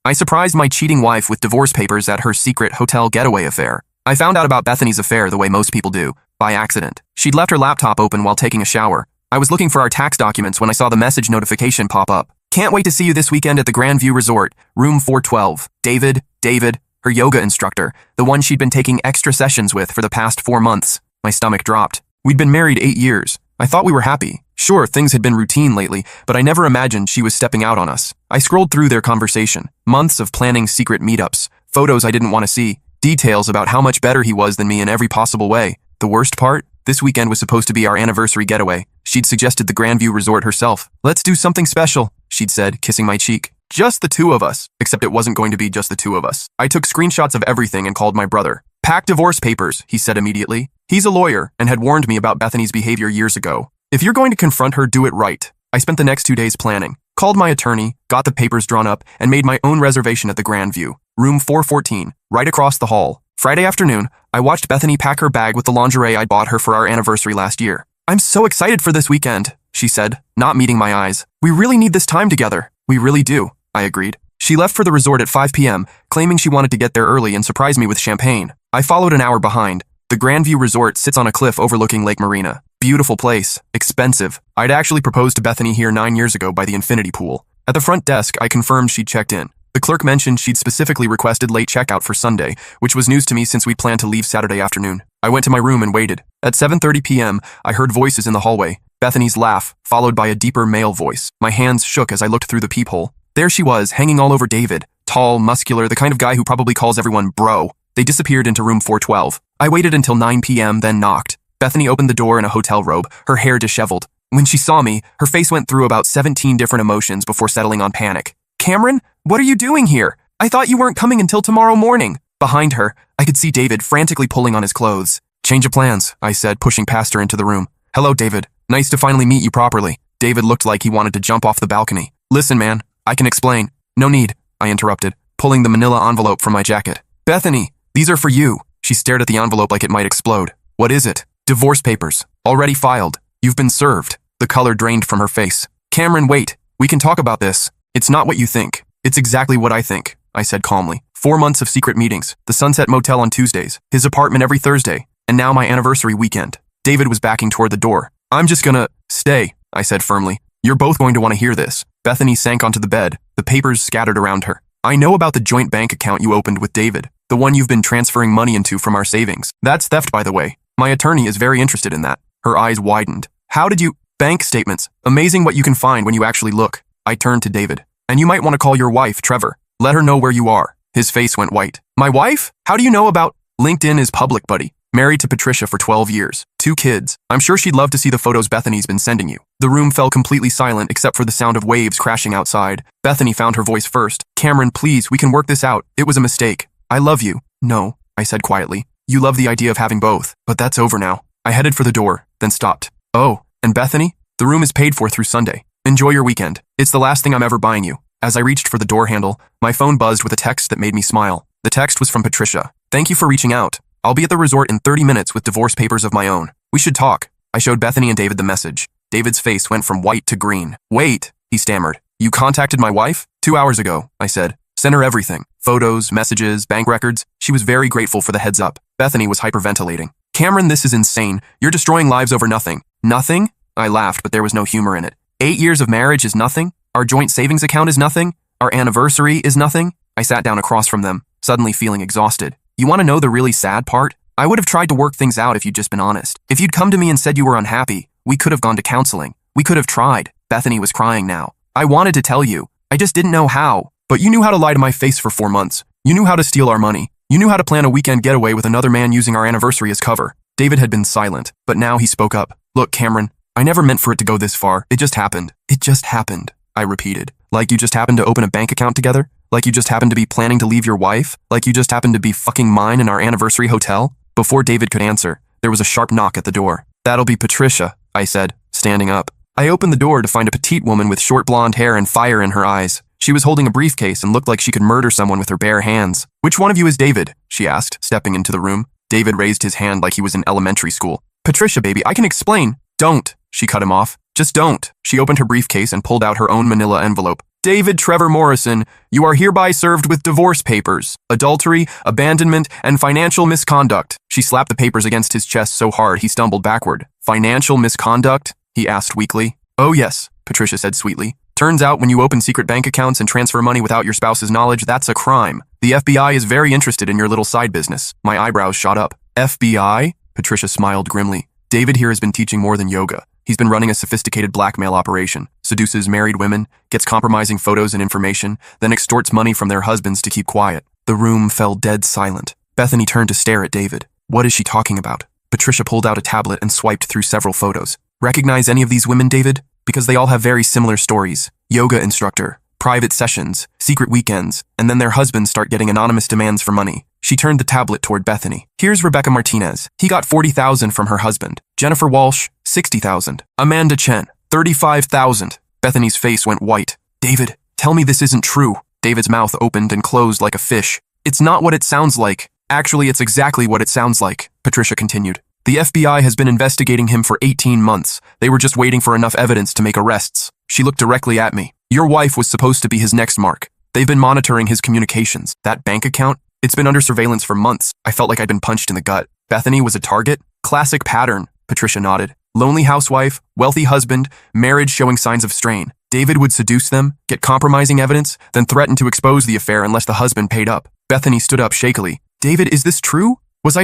I surprised my cheating wife with divorce papers at her secret hotel getaway affair. I found out about Bethany's affair the way most people do, by accident. She'd left her laptop open while taking a shower. I was looking for our tax documents when I saw the message notification pop up. Can't wait to see you this weekend at the Grandview Resort, room 412. David, her yoga instructor, the one she'd been taking extra sessions with for the past 4 months. My stomach dropped. We'd been married 8 years. I thought we were happy. Sure, things had been routine lately, but I never imagined she was stepping out on us. I scrolled through their conversation. Months of planning secret meetups, photos I didn't want to see, details about how much better he was than me in every possible way. The worst part? This weekend was supposed to be our anniversary getaway. She'd suggested the Grandview Resort herself. Let's do something special, she'd said, kissing my cheek. Just the two of us. Except it wasn't going to be just the two of us. I took screenshots of everything and called my brother. Pack divorce papers, he said immediately. He's a lawyer and had warned me about Bethany's behavior years ago. If you're going to confront her, do it right. I spent the next 2 days planning. Called my attorney, got the papers drawn up, and made my own reservation at the Grandview, room 414, right across the hall. Friday afternoon, I watched Bethany pack her bag with the lingerie I bought her for our anniversary last year. I'm so excited for this weekend, she said, not meeting my eyes. We really need this time together. We really do, I agreed. She left for the resort at 5 p.m., claiming she wanted to get there early and surprise me with champagne. I followed an hour behind. The Grandview Resort sits on a cliff overlooking Lake Marina. Beautiful place. Expensive. I'd actually proposed to Bethany here 9 years ago by the infinity pool. At the front desk, I confirmed she'd checked in. The clerk mentioned she'd specifically requested late checkout for Sunday, which was news to me since we planned to leave Saturday afternoon. I went to my room and waited. At 7:30 p.m., I heard voices in the hallway. Bethany's laugh, followed by a deeper male voice. My hands shook as I looked through the peephole. There she was, hanging all over David. Tall, muscular, the kind of guy who probably calls everyone bro. They disappeared into room 412. I waited until 9 p.m., then knocked. Bethany opened the door in a hotel robe, her hair disheveled. When she saw me, her face went through about 17 different emotions before settling on panic. Cameron, what are you doing here? I thought you weren't coming until tomorrow morning. Behind her, I could see David frantically pulling on his clothes. Change of plans, I said, pushing past her into the room. Hello, David. Nice to finally meet you properly. David looked like he wanted to jump off the balcony. Listen, man, I can explain. No need, I interrupted, pulling the manila envelope from my jacket. Bethany, these are for you. She stared at the envelope like it might explode. What is it? Divorce papers. Already filed. You've been served. The color drained from her face. Cameron, wait. We can talk about this. It's not what you think. It's exactly what I think, I said calmly. 4 months of secret meetings, the Sunset Motel on Tuesdays, his apartment every Thursday, and now my anniversary weekend. David was backing toward the door. I'm just gonna stay, I said firmly. You're both going to want to hear this. Bethany sank onto the bed, the papers scattered around her. I know about the joint bank account you opened with David, the one you've been transferring money into from our savings. That's theft, by the way. My attorney is very interested in that. Her eyes widened. How did you... Bank statements. Amazing what you can find when you actually look. I turned to David. And you might want to call your wife, Trevor. Let her know where you are. His face went white. My wife? How do you know about... LinkedIn is public, buddy. Married to Patricia for 12 years. 2 kids. I'm sure she'd love to see the photos Bethany's been sending you. The room fell completely silent except for the sound of waves crashing outside. Bethany found her voice first. Cameron, please, we can work this out. It was a mistake. I love you. No, I said quietly. You love the idea of having both, but that's over now. I headed for the door, then stopped. Oh, and Bethany? The room is paid for through Sunday. Enjoy your weekend. It's the last thing I'm ever buying you. As I reached for the door handle, my phone buzzed with a text that made me smile. The text was from Patricia. Thank you for reaching out. I'll be at the resort in 30 minutes with divorce papers of my own. We should talk. I showed Bethany and David the message. David's face went from white to green. Wait, he stammered. You contacted my wife? 2 hours ago, I said. Sent her everything. Photos, messages, bank records. She was very grateful for the heads up. Bethany was hyperventilating. Cameron, this is insane. You're destroying lives over nothing. Nothing? I laughed, but there was no humor in it. 8 years of marriage is nothing? Our joint savings account is nothing? Our anniversary is nothing? I sat down across from them, suddenly feeling exhausted. You want to know the really sad part? I would have tried to work things out if you'd just been honest. If you'd come to me and said you were unhappy, we could have gone to counseling. We could have tried. Bethany was crying now. I wanted to tell you. I just didn't know how. But you knew how to lie to my face for 4 months. You knew how to steal our money. You knew how to plan a weekend getaway with another man using our anniversary as cover. David had been silent, but now he spoke up. Look, Cameron, I never meant for it to go this far. It just happened. It just happened, I repeated. Like you just happened to open a bank account together? Like you just happened to be planning to leave your wife? Like you just happened to be fucking mine in our anniversary hotel? Before David could answer, there was a sharp knock at the door. That'll be Patricia, I said, standing up. I opened the door to find a petite woman with short blonde hair and fire in her eyes. She was holding a briefcase and looked like she could murder someone with her bare hands. Which one of you is David? She asked, stepping into the room. David raised his hand like he was in elementary school. Patricia, baby, I can explain. Don't, she cut him off. Just don't. She opened her briefcase and pulled out her own manila envelope. David Trevor Morrison, you are hereby served with divorce papers, adultery, abandonment, and financial misconduct. She slapped the papers against his chest so hard he stumbled backward. Financial misconduct? He asked weakly. Oh yes, Patricia said sweetly. Turns out when you open secret bank accounts and transfer money without your spouse's knowledge, that's a crime. The FBI is very interested in your little side business. My eyebrows shot up. FBI? Patricia smiled grimly. David here has been teaching more than yoga. He's been running a sophisticated blackmail operation, seduces married women, gets compromising photos and information, then extorts money from their husbands to keep quiet. The room fell dead silent. Bethany turned to stare at David. What is she talking about? Patricia pulled out a tablet and swiped through several photos. Recognize any of these women, David? Because they all have very similar stories. Yoga instructor, private sessions, secret weekends, and then their husbands start getting anonymous demands for money. She turned the tablet toward Bethany. Here's Rebecca Martinez. He got $40,000 from her husband. Jennifer Walsh, $60,000. Amanda Chen, $35,000. Bethany's face went white. David, tell me this isn't true. David's mouth opened and closed like a fish. It's not what it sounds like. Actually, it's exactly what it sounds like, Patricia continued. The FBI has been investigating him for 18 months. They were just waiting for enough evidence to make arrests. She looked directly at me. Your wife was supposed to be his next mark. They've been monitoring his communications. That bank account? It's been under surveillance for months. I felt like I'd been punched in the gut. Bethany was a target? Classic pattern, Patricia nodded. Lonely housewife, wealthy husband, marriage showing signs of strain. David would seduce them, get compromising evidence, then threaten to expose the affair unless the husband paid up. Bethany stood up shakily. David, is this true? Was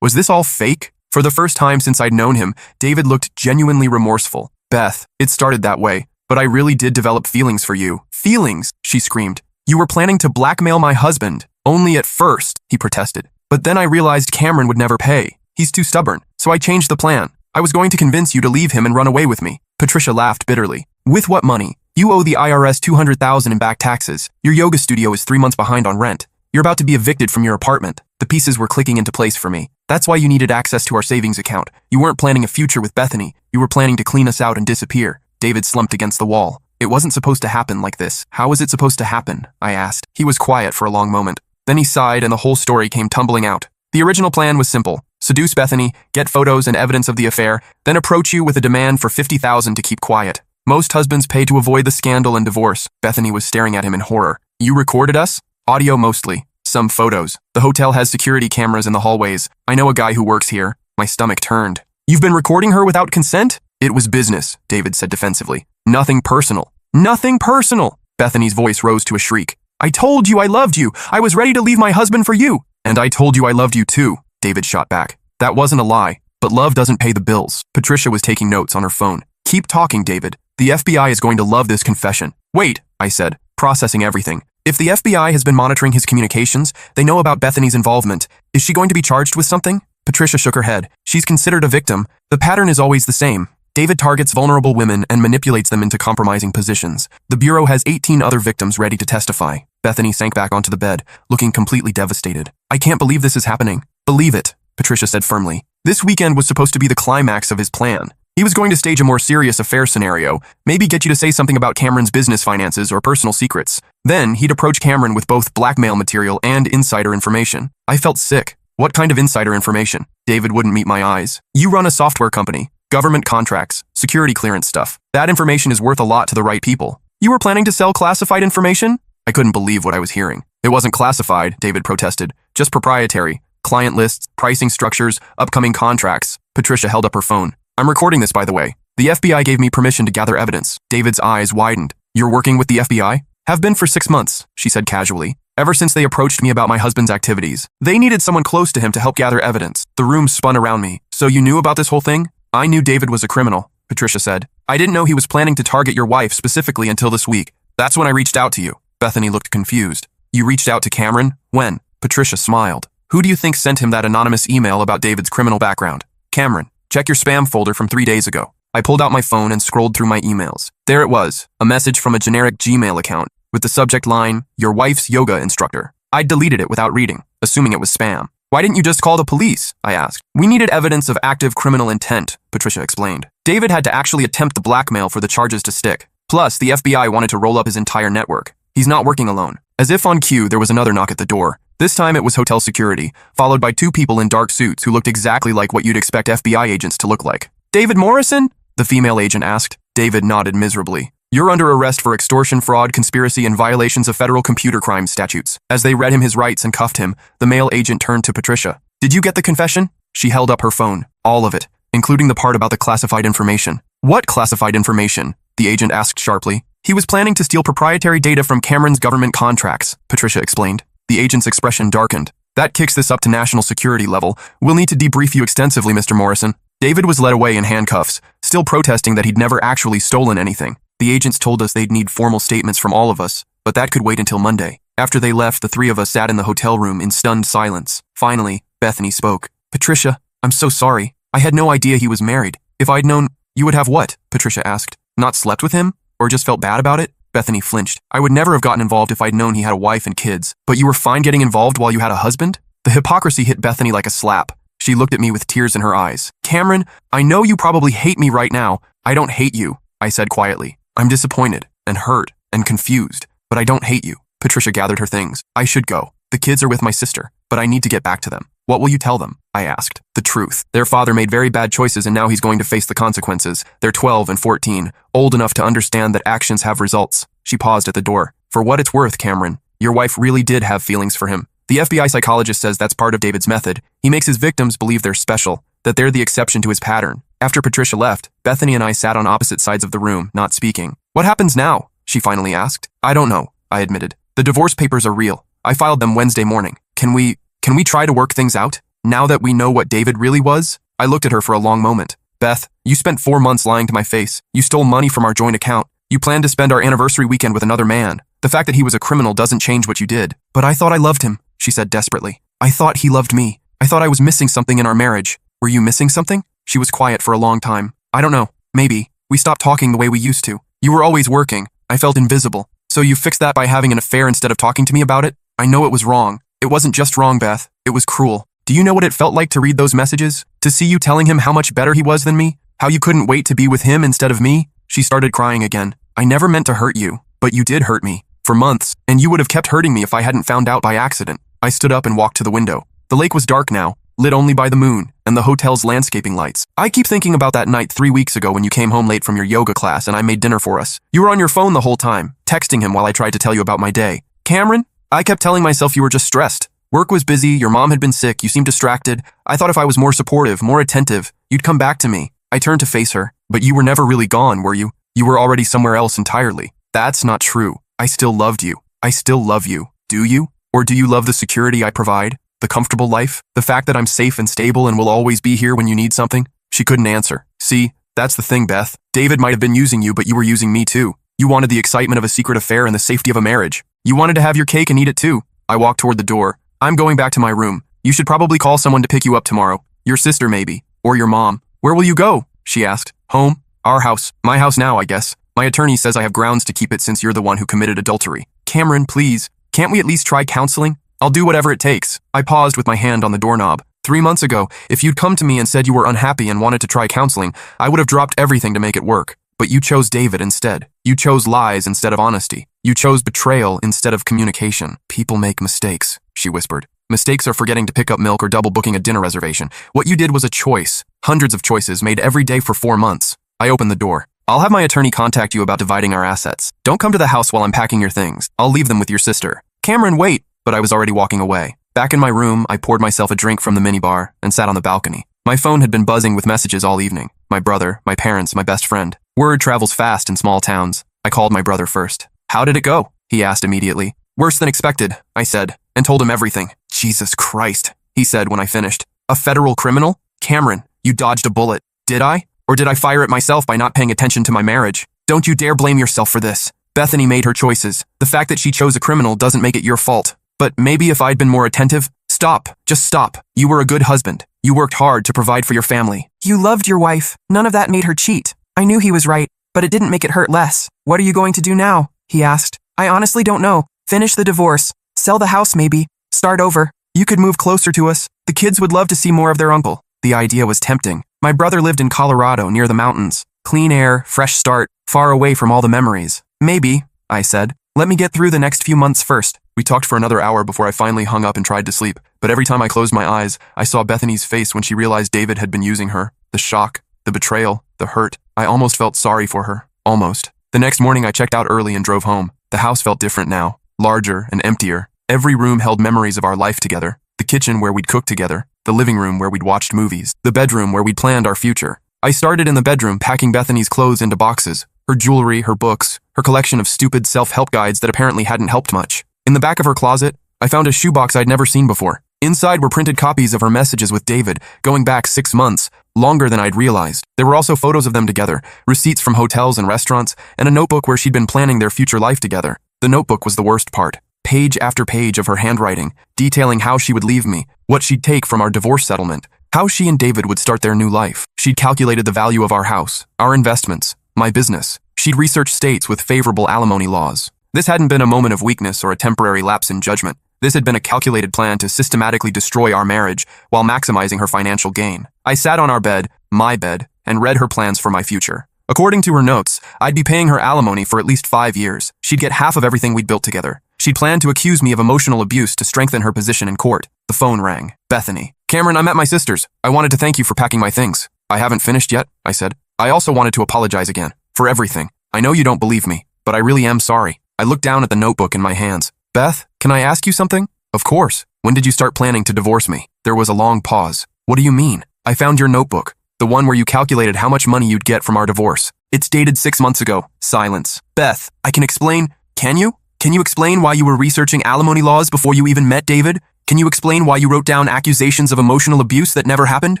this all fake? For the first time since I'd known him, David looked genuinely remorseful. Beth, it started that way, but I really did develop feelings for you. Feelings, she screamed. You were planning to blackmail my husband. Only at first, he protested. But then I realized Cameron would never pay. He's too stubborn, so I changed the plan. I was going to convince you to leave him and run away with me. Patricia laughed bitterly. With what money? You owe the IRS $200,000 in back taxes. Your yoga studio is 3 months behind on rent. You're about to be evicted from your apartment. The pieces were clicking into place for me. That's why you needed access to our savings account. You weren't planning a future with Bethany. You were planning to clean us out and disappear. David slumped against the wall. It wasn't supposed to happen like this. How was it supposed to happen? I asked. He was quiet for a long moment. Then he sighed and the whole story came tumbling out. The original plan was simple. Seduce Bethany, get photos and evidence of the affair, then approach you with a demand for $50,000 to keep quiet. Most husbands pay to avoid the scandal and divorce. Bethany was staring at him in horror. You recorded us? Audio mostly. Some photos. The hotel has security cameras in the hallways. I know a guy who works here. My stomach turned. You've been recording her without consent? It was business, David said defensively. Nothing personal. Nothing personal! Bethany's voice rose to a shriek. I told you I loved you. I was ready to leave my husband for you. And I told you I loved you too, David shot back. That wasn't a lie, but love doesn't pay the bills. Patricia was taking notes on her phone. Keep talking, David. The FBI is going to love this confession. Wait, I said, processing everything. If the FBI has been monitoring his communications, they know about Bethany's involvement. Is she going to be charged with something? Patricia shook her head. She's considered a victim. The pattern is always the same. David targets vulnerable women and manipulates them into compromising positions. The Bureau has 18 other victims ready to testify. Bethany sank back onto the bed, looking completely devastated. I can't believe this is happening. Believe it, Patricia said firmly. This weekend was supposed to be the climax of his plan. He was going to stage a more serious affair scenario, maybe get you to say something about Cameron's business finances or personal secrets. Then he'd approach Cameron with both blackmail material and insider information. I felt sick. What kind of insider information? David wouldn't meet my eyes. You run a software company. Government contracts, security clearance stuff. That information is worth a lot to the right people. You were planning to sell classified information? I couldn't believe what I was hearing. It wasn't classified, David protested. Just proprietary. Client lists, pricing structures, upcoming contracts. Patricia held up her phone. I'm recording this, by the way. The FBI gave me permission to gather evidence. David's eyes widened. You're working with the FBI? Have been for 6 months, she said casually. Ever since they approached me about my husband's activities. They needed someone close to him to help gather evidence. The room spun around me. So you knew about this whole thing? I knew David was a criminal, Patricia said. I didn't know he was planning to target your wife specifically until this week. That's when I reached out to you. Bethany looked confused. You reached out to Cameron? When? Patricia smiled. Who do you think sent him that anonymous email about David's criminal background? Cameron. Check your spam folder from 3 days ago. I pulled out my phone and scrolled through my emails. There it was, a message from a generic Gmail account with the subject line, your wife's yoga instructor. I deleted it without reading, assuming it was spam. Why didn't you just call the police? I asked. We needed evidence of active criminal intent, Patricia explained. David had to actually attempt the blackmail for the charges to stick. Plus, the FBI wanted to roll up his entire network. He's not working alone. As if on cue, there was another knock at the door. This time it was hotel security, followed by 2 people in dark suits who looked exactly like what you'd expect FBI agents to look like. David Morrison? The female agent asked. David nodded miserably. "You're under arrest for extortion, fraud, conspiracy, and violations of federal computer crimes statutes." As they read him his rights and cuffed him, the male agent turned to Patricia. "Did you get the confession?" She held up her phone. "All of it, including the part about the classified information." "What classified information?" the agent asked sharply. "He was planning to steal proprietary data from Cameron's government contracts," Patricia explained. The agent's expression darkened. "That kicks this up to national security level. We'll need to debrief you extensively, Mr. Morrison." David was led away in handcuffs, still protesting that he'd never actually stolen anything. The agents told us they'd need formal statements from all of us, but that could wait until Monday. After they left, the three of us sat in the hotel room in stunned silence. Finally, Bethany spoke. "Patricia, I'm so sorry. I had no idea he was married. If I'd known..." "You would have what?" Patricia asked. "Not slept with him? Or just felt bad about it?" Bethany flinched. "I would never have gotten involved if I'd known he had a wife and kids. But you were fine getting involved while you had a husband?" The hypocrisy hit Bethany like a slap. She looked at me with tears in her eyes. "Cameron, I know you probably hate me right now." "I don't hate you," I said quietly. "I'm disappointed and hurt and confused, but I don't hate you." Patricia gathered her things. "I should go. The kids are with my sister, but I need to get back to them." "What will you tell them?" I asked. "The truth. Their father made very bad choices and now he's going to face the consequences. They're 12 and 14, old enough to understand that actions have results." She paused at the door. "For what it's worth, Cameron, your wife really did have feelings for him. The FBI psychologist says that's part of David's method. He makes his victims believe they're special, that they're the exception to his pattern." After Patricia left, Bethany and I sat on opposite sides of the room, not speaking. "What happens now?" she finally asked. "I don't know," I admitted. "The divorce papers are real. I filed them Wednesday morning. Can we try to work things out, now that we know what David really was?" I looked at her for a long moment. "Beth, you spent 4 months lying to my face. You stole money from our joint account. You planned to spend our anniversary weekend with another man. The fact that he was a criminal doesn't change what you did." "But I thought I loved him," she said desperately. "I thought he loved me. I thought I was missing something in our marriage." "Were you missing something?" She was quiet for a long time. "I don't know. Maybe. We stopped talking the way we used to. You were always working. I felt invisible. So you fixed that by having an affair instead of talking to me about it? I know it was wrong. It wasn't just wrong, Beth. It was cruel. Do you know what it felt like to read those messages? To see you telling him how much better he was than me? How you couldn't wait to be with him instead of me?" She started crying again. "I never meant to hurt you, but you did hurt me. For months, and you would have kept hurting me if I hadn't found out by accident." I stood up and walked to the window. The lake was dark now, lit only by the moon and the hotel's landscaping lights. "I keep thinking about that night 3 weeks ago when you came home late from your yoga class and I made dinner for us. You were on your phone the whole time, texting him while I tried to tell you about my day. Cameron, I kept telling myself you were just stressed. Work was busy, your mom had been sick, you seemed distracted. I thought if I was more supportive, more attentive, you'd come back to me." I turned to face her. "But you were never really gone, were you? You were already somewhere else entirely." "That's not true. I still loved you. I still love you. Do you? Or do you love the security I provide? The comfortable life? The fact that I'm safe and stable and will always be here when you need something?" She couldn't answer. "See, that's the thing, Beth. David might have been using you, but you were using me too. You wanted the excitement of a secret affair and the safety of a marriage. You wanted to have your cake and eat it too." I walked toward the door. "I'm going back to my room. You should probably call someone to pick you up tomorrow. Your sister maybe. Or your mom." "Where will you go?" she asked. "Home. Our house. My house now, I guess. My attorney says I have grounds to keep it since you're the one who committed adultery." "Cameron, please. Can't we at least try counseling? I'll do whatever it takes." I paused with my hand on the doorknob. 3 months ago, if you'd come to me and said you were unhappy and wanted to try counseling, I would have dropped everything to make it work. But you chose David instead. You chose lies instead of honesty. You chose betrayal instead of communication. "People make mistakes," she whispered. "Mistakes are forgetting to pick up milk or double booking a dinner reservation. What you did was a choice. Hundreds of choices made every day for 4 months. I opened the door. "I'll have my attorney contact you about dividing our assets. Don't come to the house while I'm packing your things. I'll leave them with your sister." "Cameron, wait!" But I was already walking away. Back in my room, I poured myself a drink from the minibar and sat on the balcony. My phone had been buzzing with messages all evening. My brother, my parents, my best friend. Word travels fast in small towns. I called my brother first. "How did it go?" he asked immediately. "Worse than expected," I said, and told him everything. "Jesus Christ," he said when I finished. "A federal criminal? Cameron, you dodged a bullet. Did I? Or did I fire it myself by not paying attention to my marriage? Don't you dare blame yourself for this. Bethany made her choices. The fact that she chose a criminal doesn't make it your fault. But maybe if I'd been more attentive..." "Stop. Just stop. You were a good husband. You worked hard to provide for your family. You loved your wife. None of that made her cheat. I knew he was right, but it didn't make it hurt less." "What are you going to do now?" he asked. "I honestly don't know. Finish the divorce. Sell the house maybe. Start over. You could move closer to us. The kids would love to see more of their uncle." The idea was tempting. My brother lived in Colorado near the mountains. Clean air, fresh start, far away from all the memories. "Maybe," I said. "Let me get through the next few months first." We talked for another hour before I finally hung up and tried to sleep, but every time I closed my eyes, I saw Bethany's face when she realized David had been using her. The shock, the betrayal, the hurt. I almost felt sorry for her. Almost. The next morning, I checked out early and drove home. The house felt different now, larger and emptier. Every room held memories of our life together. The kitchen where we'd cooked together, the living room where we'd watched movies, the bedroom where we'd planned our future. I started in the bedroom, packing Bethany's clothes into boxes, her jewelry, her books, her collection of stupid self-help guides that apparently hadn't helped much. In the back of her closet, I found a shoebox I'd never seen before. Inside were printed copies of her messages with David, going back 6 months, longer than I'd realized. There were also photos of them together, receipts from hotels and restaurants, and a notebook where she'd been planning their future life together. The notebook was the worst part. Page after page of her handwriting, detailing how she would leave me, what she'd take from our divorce settlement, how she and David would start their new life. She'd calculated the value of our house, our investments, my business. She'd researched states with favorable alimony laws. This hadn't been a moment of weakness or a temporary lapse in judgment. This had been a calculated plan to systematically destroy our marriage while maximizing her financial gain. I sat on our bed, my bed, and read her plans for my future. According to her notes, I'd be paying her alimony for at least 5 years. She'd get half of everything we'd built together. She'd planned to accuse me of emotional abuse to strengthen her position in court. The phone rang. Bethany. Cameron, I'm at my sister's. I wanted to thank you for packing my things. I haven't finished yet, I said. I also wanted to apologize again. For everything. I know you don't believe me, but I really am sorry. I looked down at the notebook in my hands. Beth, can I ask you something? Of course. When did you start planning to divorce me? There was a long pause. What do you mean? I found your notebook. The one where you calculated how much money you'd get from our divorce. It's dated 6 months ago. Silence. Beth, I can explain. Can you? Can you explain why you were researching alimony laws before you even met David? Can you explain why you wrote down accusations of emotional abuse that never happened?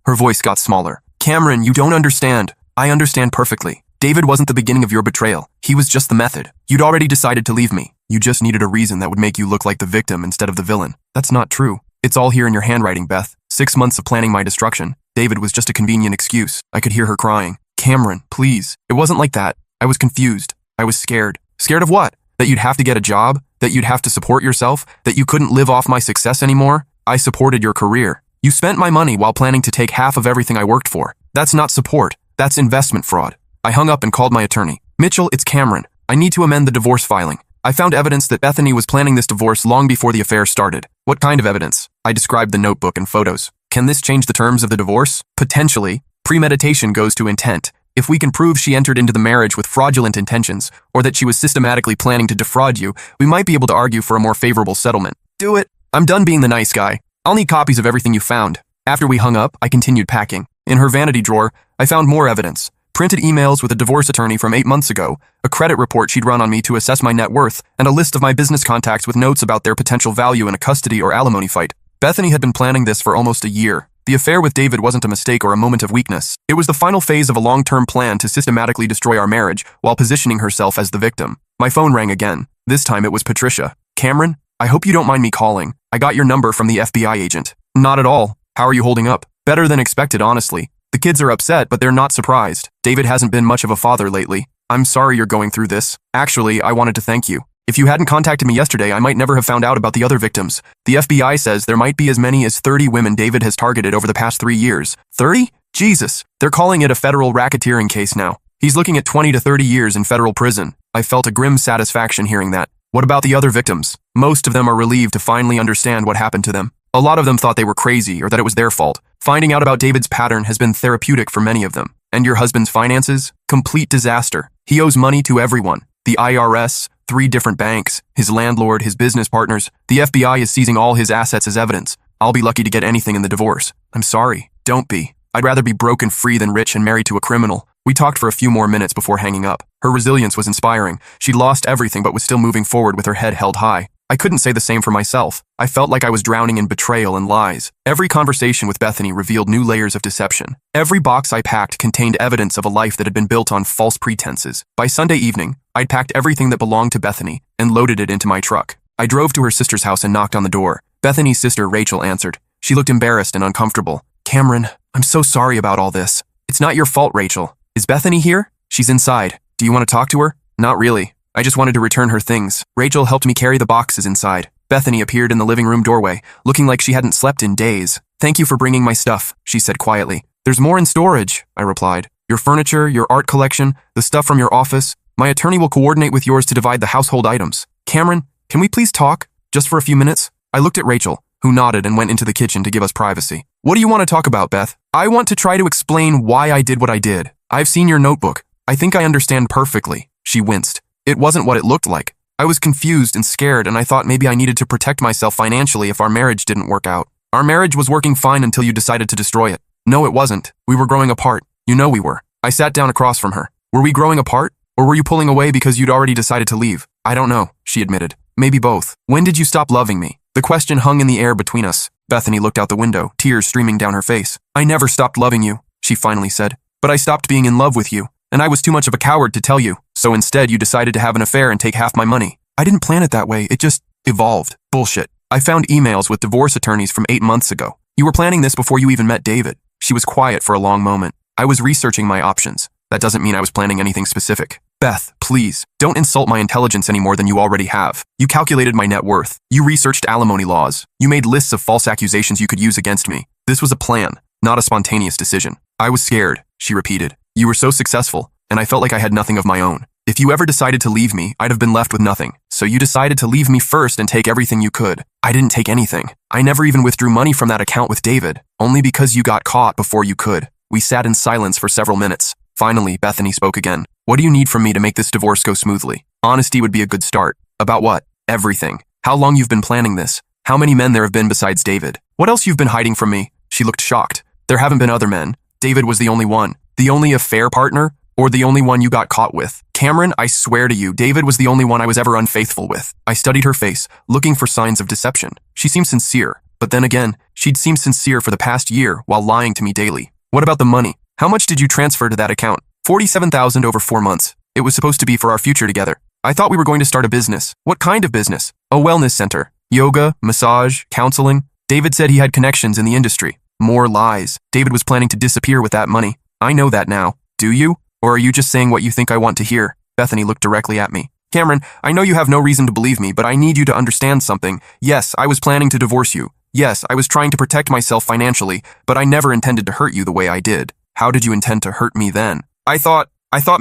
Her voice got smaller. Cameron, you don't understand. I understand perfectly. David wasn't the beginning of your betrayal. He was just the method. You'd already decided to leave me. You just needed a reason that would make you look like the victim instead of the villain. That's not true. It's all here in your handwriting, Beth. 6 months of planning my destruction. David was just a convenient excuse. I could hear her crying. Cameron, please. It wasn't like that. I was confused. I was scared. Scared of what? That you'd have to get a job? That you'd have to support yourself? That you couldn't live off my success anymore? I supported your career. You spent my money while planning to take half of everything I worked for. That's not support. That's investment fraud. I hung up and called my attorney. Mitchell, it's Cameron. I need to amend the divorce filing. I found evidence that Bethany was planning this divorce long before the affair started. What kind of evidence? I described the notebook and photos. Can this change the terms of the divorce? Potentially. Premeditation goes to intent. If we can prove she entered into the marriage with fraudulent intentions, or that she was systematically planning to defraud you, we might be able to argue for a more favorable settlement. Do it. I'm done being the nice guy. I'll need copies of everything you found. After we hung up, I continued packing. In her vanity drawer, I found more evidence. Printed emails with a divorce attorney from 8 months ago, a credit report she'd run on me to assess my net worth, and a list of my business contacts with notes about their potential value in a custody or alimony fight. Bethany had been planning this for almost a year. The affair with David wasn't a mistake or a moment of weakness. It was the final phase of a long-term plan to systematically destroy our marriage while positioning herself as the victim. My phone rang again. This time it was Patricia. Cameron, I hope you don't mind me calling. I got your number from the FBI agent. Not at all. How are you holding up? Better than expected, honestly. The kids are upset, but they're not surprised. David hasn't been much of a father lately. I'm sorry you're going through this. Actually, I wanted to thank you. If you hadn't contacted me yesterday, I might never have found out about the other victims. The FBI says there might be as many as 30 women David has targeted over the past 3 years. 30? Jesus. They're calling it a federal racketeering case now. He's looking at 20 to 30 years in federal prison. I felt a grim satisfaction hearing that. What about the other victims? Most of them are relieved to finally understand what happened to them. A lot of them thought they were crazy or that it was their fault. Finding out about David's pattern has been therapeutic for many of them. And your husband's finances? Complete disaster. He owes money to everyone. The IRS, 3 different banks, his landlord, his business partners. The FBI is seizing all his assets as evidence. I'll be lucky to get anything in the divorce. I'm sorry. Don't be. I'd rather be broken free than rich and married to a criminal. We talked for a few more minutes before hanging up. Her resilience was inspiring. She'd lost everything but was still moving forward with her head held high. I couldn't say the same for myself. I felt like I was drowning in betrayal and lies. Every conversation with Bethany revealed new layers of deception. Every box I packed contained evidence of a life that had been built on false pretenses. By Sunday evening, I'd packed everything that belonged to Bethany and loaded it into my truck. I drove to her sister's house and knocked on the door. Bethany's sister, Rachel, answered. She looked embarrassed and uncomfortable. Cameron, I'm so sorry about all this. It's not your fault, Rachel. Is Bethany here? She's inside. Do you want to talk to her? Not really. I just wanted to return her things. Rachel helped me carry the boxes inside. Bethany appeared in the living room doorway, looking like she hadn't slept in days. Thank you for bringing my stuff, she said quietly. There's more in storage, I replied. Your furniture, your art collection, the stuff from your office. My attorney will coordinate with yours to divide the household items. Cameron, can we please talk? Just for a few minutes? I looked at Rachel, who nodded and went into the kitchen to give us privacy. What do you want to talk about, Beth? I want to try to explain why I did what I did. I've seen your notebook. I think I understand perfectly. She winced. It wasn't what it looked like. I was confused and scared, and I thought maybe I needed to protect myself financially if our marriage didn't work out. Our marriage was working fine until you decided to destroy it. No, it wasn't. We were growing apart. You know we were. I sat down across from her. Were we growing apart? Or were you pulling away because you'd already decided to leave? I don't know, she admitted. Maybe both. When did you stop loving me? The question hung in the air between us. Bethany looked out the window, tears streaming down her face. I never stopped loving you, she finally said. But I stopped being in love with you, and I was too much of a coward to tell you. So instead, you decided to have an affair and take half my money. I didn't plan it that way. It just evolved. Bullshit. I found emails with divorce attorneys from 8 months ago. You were planning this before you even met David. She was quiet for a long moment. I was researching my options. That doesn't mean I was planning anything specific. Beth, please, don't insult my intelligence any more than you already have. You calculated my net worth. You researched alimony laws. You made lists of false accusations you could use against me. This was a plan, not a spontaneous decision. I was scared, she repeated. You were so successful, and I felt like I had nothing of my own. If you ever decided to leave me, I'd have been left with nothing. So you decided to leave me first and take everything you could. I didn't take anything. I never even withdrew money from that account with David, only because you got caught before you could. We sat in silence for several minutes. Finally, Bethany spoke again. What do you need from me to make this divorce go smoothly? Honesty would be a good start. About what? Everything. How long you've been planning this? How many men there have been besides David? What else you've been hiding from me? She looked shocked. There haven't been other men. David was the only one. The only affair partner? Or the only one you got caught with? Cameron, I swear to you, David was the only one I was ever unfaithful with. I studied her face, looking for signs of deception. She seemed sincere, but then again, she'd seemed sincere for the past year while lying to me daily. What about the money? How much did you transfer to that account? $47,000 over 4 months. It was supposed to be for our future together. I thought we were going to start a business. What kind of business? A wellness center. Yoga, massage, counseling. David said he had connections in the industry. More lies. David was planning to disappear with that money. I know that now. Do you? Or are you just saying what you think I want to hear? Bethany looked directly at me. Cameron, I know you have no reason to believe me, but I need you to understand something. Yes, I was planning to divorce you. Yes, I was trying to protect myself financially, but I never intended to hurt you the way I did. How did you intend to hurt me then? I thought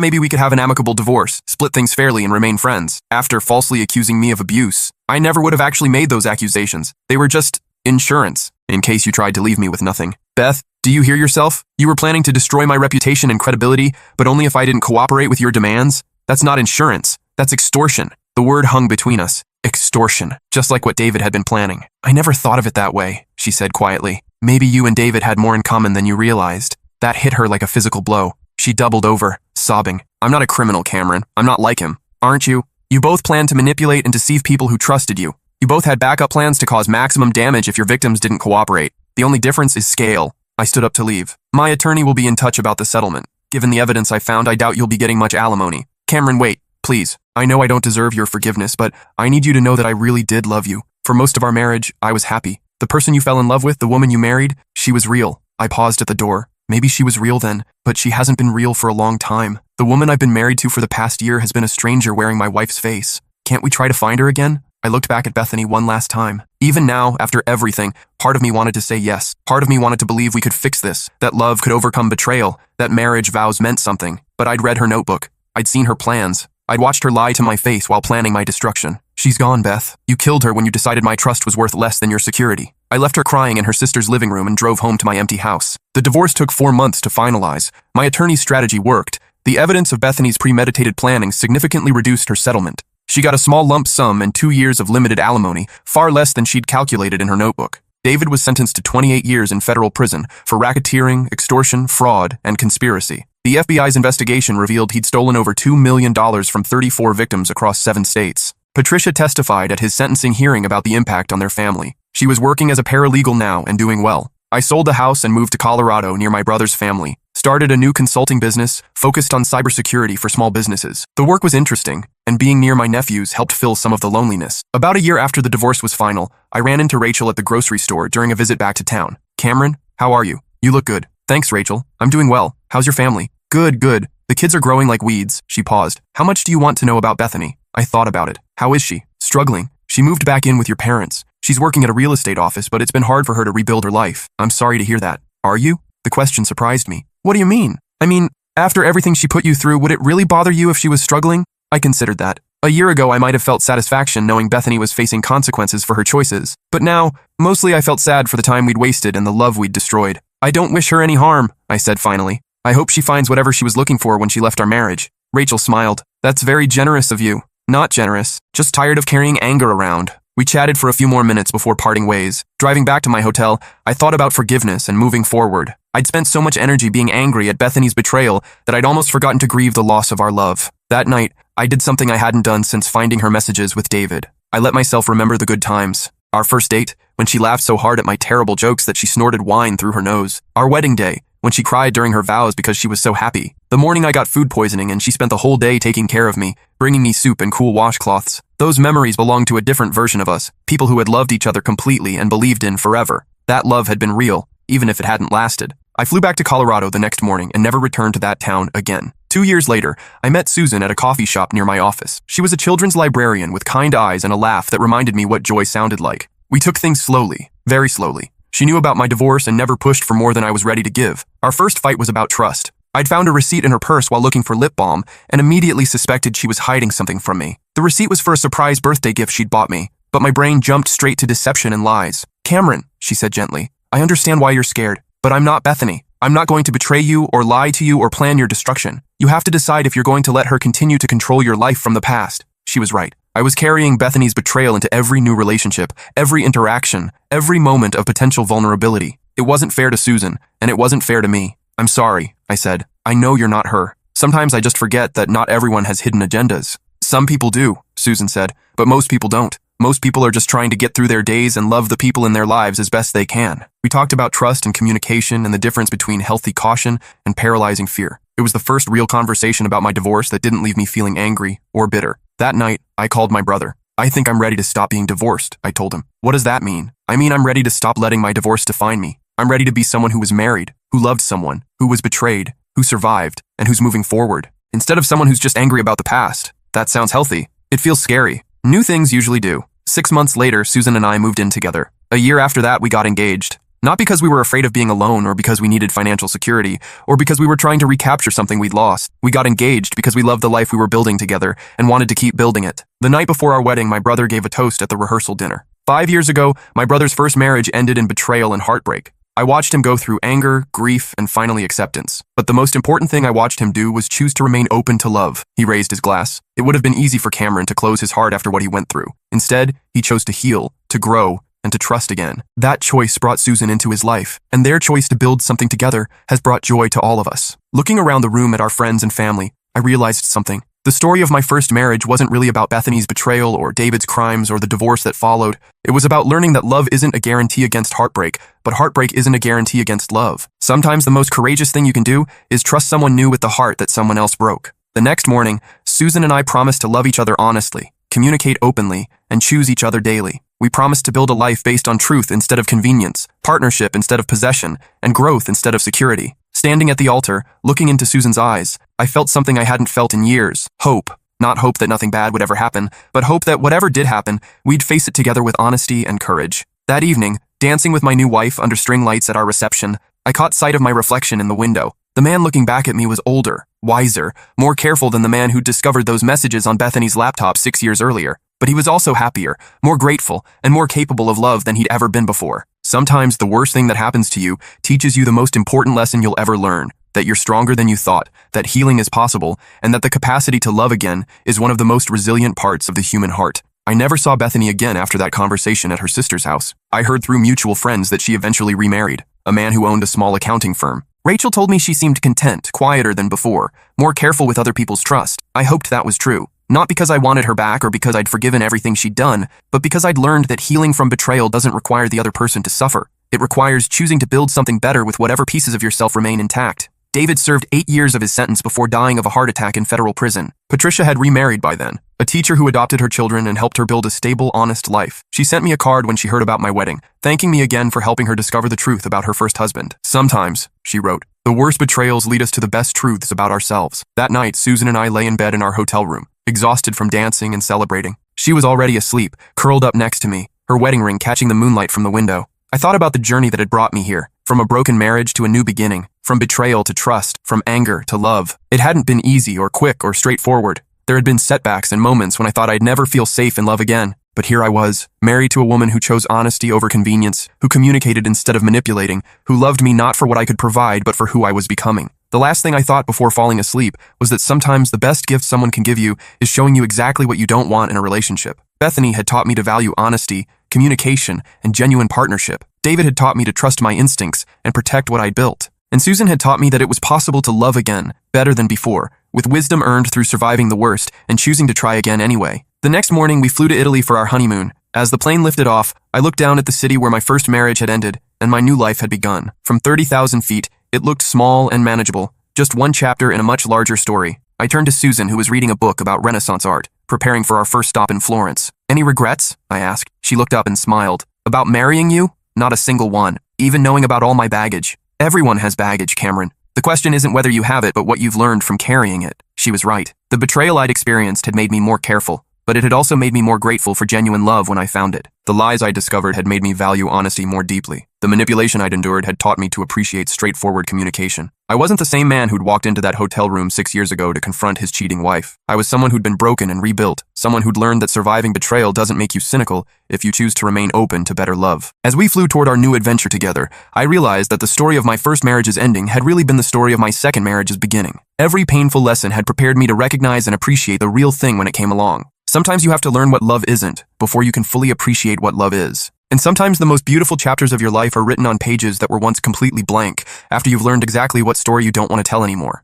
maybe we could have an amicable divorce, split things fairly and remain friends. After falsely accusing me of abuse, I never would have actually made those accusations. They were just insurance, in case you tried to leave me with nothing. Beth, do you hear yourself? You were planning to destroy my reputation and credibility, but only if I didn't cooperate with your demands? That's not insurance. That's extortion. The word hung between us. Extortion. Just like what David had been planning. I never thought of it that way, she said quietly. Maybe you and David had more in common than you realized. That hit her like a physical blow. She doubled over, sobbing. I'm not a criminal, Cameron. I'm not like him. Aren't you? You both planned to manipulate and deceive people who trusted you. You both had backup plans to cause maximum damage if your victims didn't cooperate. The only difference is scale. I stood up to leave. My attorney will be in touch about the settlement. Given the evidence I found, I doubt you'll be getting much alimony. Cameron, wait, please. I know I don't deserve your forgiveness, but I need you to know that I really did love you. For most of our marriage, I was happy. The person you fell in love with, the woman you married, she was real. I paused at the door. Maybe she was real then, but she hasn't been real for a long time. The woman I've been married to for the past year has been a stranger wearing my wife's face. Can't we try to find her again? I looked back at Bethany one last time. Even now, after everything, part of me wanted to say yes. Part of me wanted to believe we could fix this, that love could overcome betrayal, that marriage vows meant something. But I'd read her notebook. I'd seen her plans. I'd watched her lie to my face while planning my destruction. She's gone, Beth. You killed her when you decided my trust was worth less than your security. I left her crying in her sister's living room and drove home to my empty house. The divorce took 4 months to finalize. My attorney's strategy worked. The evidence of Bethany's premeditated planning significantly reduced her settlement. She got a small lump sum and 2 years of limited alimony, far less than she'd calculated in her notebook. David was sentenced to 28 years in federal prison for racketeering, extortion, fraud, and conspiracy. The FBI's investigation revealed he'd stolen over $2 million from 34 victims across 7 states. Patricia testified at his sentencing hearing about the impact on their family. She was working as a paralegal now and doing well. I sold the house and moved to Colorado near my brother's family. Started a new consulting business focused on cybersecurity for small businesses. The work was interesting, and being near my nephews helped fill some of the loneliness. About a year after the divorce was final, I ran into Rachel at the grocery store during a visit back to town. Cameron, how are you? You look good. Thanks, Rachel. I'm doing well. How's your family? Good, good. The kids are growing like weeds. She paused. How much do you want to know about Bethany? I thought about it. How is she? Struggling. She moved back in with your parents. She's working at a real estate office, but it's been hard for her to rebuild her life. I'm sorry to hear that. Are you? The question surprised me. What do you mean? I mean, after everything she put you through, would it really bother you if she was struggling? I considered that. A year ago, I might have felt satisfaction knowing Bethany was facing consequences for her choices. But now, mostly I felt sad for the time we'd wasted and the love we'd destroyed. I don't wish her any harm, I said finally. I hope she finds whatever she was looking for when she left our marriage. Rachel smiled. That's very generous of you. Not generous, just tired of carrying anger around. We chatted for a few more minutes before parting ways. Driving back to my hotel, I thought about forgiveness and moving forward. I'd spent so much energy being angry at Bethany's betrayal that I'd almost forgotten to grieve the loss of our love. That night, I did something I hadn't done since finding her messages with David. I let myself remember the good times. Our first date, when she laughed so hard at my terrible jokes that she snorted wine through her nose. Our wedding day, when she cried during her vows because she was so happy. The morning I got food poisoning and she spent the whole day taking care of me, bringing me soup and cool washcloths. Those memories belonged to a different version of us, people who had loved each other completely and believed in forever. That love had been real, even if it hadn't lasted. I flew back to Colorado the next morning and never returned to that town again. 2 years later, I met Susan at a coffee shop near my office. She was a children's librarian with kind eyes and a laugh that reminded me what joy sounded like. We took things slowly, very slowly. She knew about my divorce and never pushed for more than I was ready to give. Our first fight was about trust. I'd found a receipt in her purse while looking for lip balm and immediately suspected she was hiding something from me. The receipt was for a surprise birthday gift she'd bought me, but my brain jumped straight to deception and lies. "Cameron," she said gently, "I understand why you're scared, but I'm not Bethany. I'm not going to betray you or lie to you or plan your destruction. You have to decide if you're going to let her continue to control your life from the past." She was right. I was carrying Bethany's betrayal into every new relationship, every interaction, every moment of potential vulnerability. It wasn't fair to Susan, and it wasn't fair to me. "I'm sorry," I said. "I know you're not her. Sometimes I just forget that not everyone has hidden agendas." "Some people do," Susan said, "but most people don't. Most people are just trying to get through their days and love the people in their lives as best they can." We talked about trust and communication and the difference between healthy caution and paralyzing fear. It was the first real conversation about my divorce that didn't leave me feeling angry or bitter. That night, I called my brother. "I think I'm ready to stop being divorced," I told him. "What does that mean?" "I mean, I'm ready to stop letting my divorce define me. I'm ready to be someone who was married, who loved someone, who was betrayed, who survived, and who's moving forward, instead of someone who's just angry about the past." That sounds healthy. It feels scary. New things usually do. 6 months later, Susan and I moved in together. A year after that, we got engaged. Not because we were afraid of being alone or because we needed financial security or because we were trying to recapture something we'd lost. We got engaged because we loved the life we were building together and wanted to keep building it. The night before our wedding, my brother gave a toast at the rehearsal dinner. 5 years ago, my brother's first marriage ended in betrayal and heartbreak. I watched him go through anger, grief, and finally acceptance. But the most important thing I watched him do was choose to remain open to love. He raised his glass. It would have been easy for Cameron to close his heart after what he went through. Instead, he chose to heal, to grow, and to trust again. That choice brought Susan into his life, and their choice to build something together has brought joy to all of us. Looking around the room at our friends and family, I realized something. The story of my first marriage wasn't really about Bethany's betrayal or David's crimes or the divorce that followed. It was about learning that love isn't a guarantee against heartbreak, but heartbreak isn't a guarantee against love. Sometimes the most courageous thing you can do is trust someone new with the heart that someone else broke. The next morning, Susan and I promised to love each other honestly, communicate openly, and choose each other daily. We promised to build a life based on truth instead of convenience, partnership instead of possession, and growth instead of security. Standing at the altar, looking into Susan's eyes, I felt something I hadn't felt in years. Hope. Not hope that nothing bad would ever happen, but hope that whatever did happen, we'd face it together with honesty and courage. That evening, dancing with my new wife under string lights at our reception, I caught sight of my reflection in the window. The man looking back at me was older, wiser, more careful than the man who'd discovered those messages on Bethany's laptop 6 years earlier. But he was also happier, more grateful, and more capable of love than he'd ever been before. Sometimes the worst thing that happens to you teaches you the most important lesson you'll ever learn, that you're stronger than you thought, that healing is possible, and that the capacity to love again is one of the most resilient parts of the human heart. I never saw Bethany again after that conversation at her sister's house. I heard through mutual friends that she eventually remarried, a man who owned a small accounting firm. Rachel told me she seemed content, quieter than before, more careful with other people's trust. I hoped that was true. Not because I wanted her back or because I'd forgiven everything she'd done, but because I'd learned that healing from betrayal doesn't require the other person to suffer. It requires choosing to build something better with whatever pieces of yourself remain intact. David served 8 years of his sentence before dying of a heart attack in federal prison. Patricia had remarried by then, a teacher who adopted her children and helped her build a stable, honest life. She sent me a card when she heard about my wedding, thanking me again for helping her discover the truth about her first husband. "Sometimes," she wrote, "the worst betrayals lead us to the best truths about ourselves." That night, Susan and I lay in bed in our hotel room, exhausted from dancing and celebrating. She was already asleep, curled up next to me, her wedding ring catching the moonlight from the window. I thought about the journey that had brought me here, from a broken marriage to a new beginning, from betrayal to trust, from anger to love. It hadn't been easy or quick or straightforward. There had been setbacks and moments when I thought I'd never feel safe in love again. But here I was, married to a woman who chose honesty over convenience, who communicated instead of manipulating, who loved me not for what I could provide but for who I was becoming. The last thing I thought before falling asleep was that sometimes the best gift someone can give you is showing you exactly what you don't want in a relationship. Bethany had taught me to value honesty, communication, and genuine partnership. David had taught me to trust my instincts and protect what I'd built. And Susan had taught me that it was possible to love again, better than before, with wisdom earned through surviving the worst and choosing to try again anyway. The next morning, we flew to Italy for our honeymoon. As the plane lifted off, I looked down at the city where my first marriage had ended and my new life had begun. From 30,000 feet, it looked small and manageable, just one chapter in a much larger story. I turned to Susan, who was reading a book about Renaissance art, preparing for our first stop in Florence. "Any regrets?" I asked. She looked up and smiled. "About marrying you? Not a single one. Even knowing about all my baggage. Everyone has baggage, Cameron. The question isn't whether you have it, but what you've learned from carrying it." She was right. The betrayal I'd experienced had made me more careful, but it had also made me more grateful for genuine love when I found it. The lies I discovered had made me value honesty more deeply. The manipulation I'd endured had taught me to appreciate straightforward communication. I wasn't the same man who'd walked into that hotel room 6 years ago to confront his cheating wife. I was someone who'd been broken and rebuilt, someone who'd learned that surviving betrayal doesn't make you cynical if you choose to remain open to better love. As we flew toward our new adventure together, I realized that the story of my first marriage's ending had really been the story of my second marriage's beginning. Every painful lesson had prepared me to recognize and appreciate the real thing when it came along. Sometimes you have to learn what love isn't before you can fully appreciate what love is. And sometimes the most beautiful chapters of your life are written on pages that were once completely blank after you've learned exactly what story you don't want to tell anymore.